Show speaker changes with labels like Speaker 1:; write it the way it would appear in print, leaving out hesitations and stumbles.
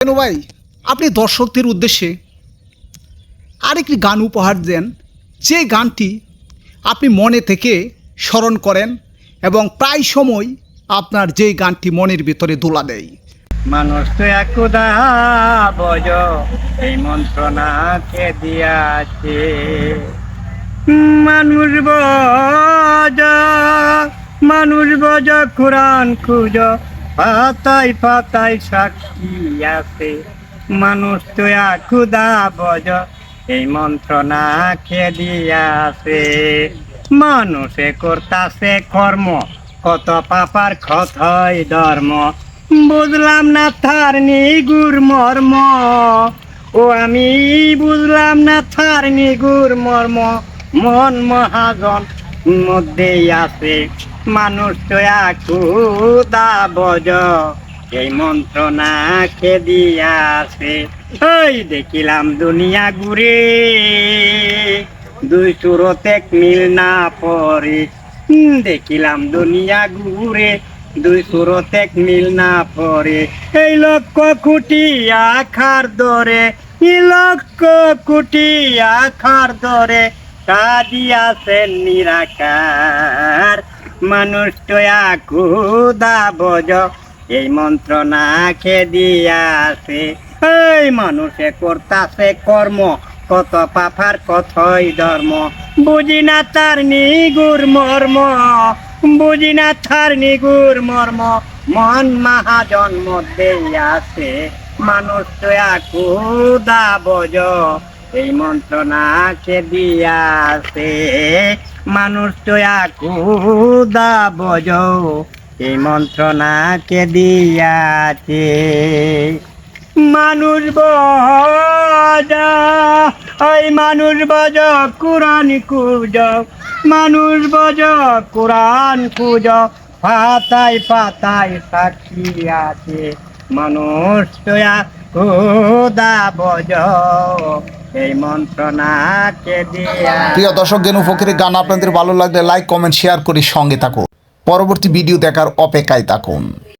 Speaker 1: কেন ভাই আপনি দর্শকদের উদ্দেশ্যে আরেকটি গান উপহার দেন, যে গানটি আপনি মনে থেকে স্মরণ করেন এবং প্রায় সময় আপনার যেই গানটি মনের ভিতরে দোলা দেয়।
Speaker 2: মানুষ তো একদা বজ এই মন্ত্রণাকে দিয়াছে। মানুষ বজ মানুষ বজ কোরআন খুঁজ পাতায় পাতায় সাক্ষী আছে। মানুষ তো একদা বজ এই মন্ত্রণাকে দিয়াছে। মানুষে করতাছে কর্ম, কত পাপার ক্ষতই ধর্ম। বুঝলাম না তার নিগুর মর্ম, ও আমি বুঝলাম না তার নিগুর মর্ম। মন মহাজন মধ্যেই আছে, মানুষ তো একদা বজ এই মন্ত্রণাকে দিয়াছে। ওই দেখিলাম দুনিয়া ঘুরে, দুই সুরতে মিল না পড়ে। দেখিলাম দুনিয়া ঘুরে, দুই সুরতে মিল না পড়ে। এই লক্ষ কোটি আখার দরে, এই লক্ষ কোটি আখার দরে কাঁদিয়াছেন নিরাকার। মানুষ তো একদা বজ এই মন্ত্রণাকে দিয়াছে। এই মানুষে করতাছে কর্ম, কত পাপার কথই ধর্ম। বুঝি না তার নিগুর মর্ম, বুঝি না তার নিগুর মর্ম। মন মহাজন মধ্যেই আছে, মানুষ তো একদা বজ এই মন্ত্রণাকে দিয়াছে। মানুষ তো একদা বজ এই মন্ত্রণাকে দিয়াছে। মানুষ বজ ওই মানুষ বজ কোরআন খুঁজ, মানুষ বজ কোরআন খুঁজ পাতায় পাতায় সাক্ষী আছে। মানুষ তো একদা বজ এই মন্ত্রণাকে দিয়া।
Speaker 1: প্রিয় দর্শক, গেনু ফকিরের গান আপনাদের ভালো লাগলে লাইক, কমেন্ট, শেয়ার করে সঙ্গে থাকুন। পরবর্তী ভিডিও দেখার অপেক্ষায় থাকুন।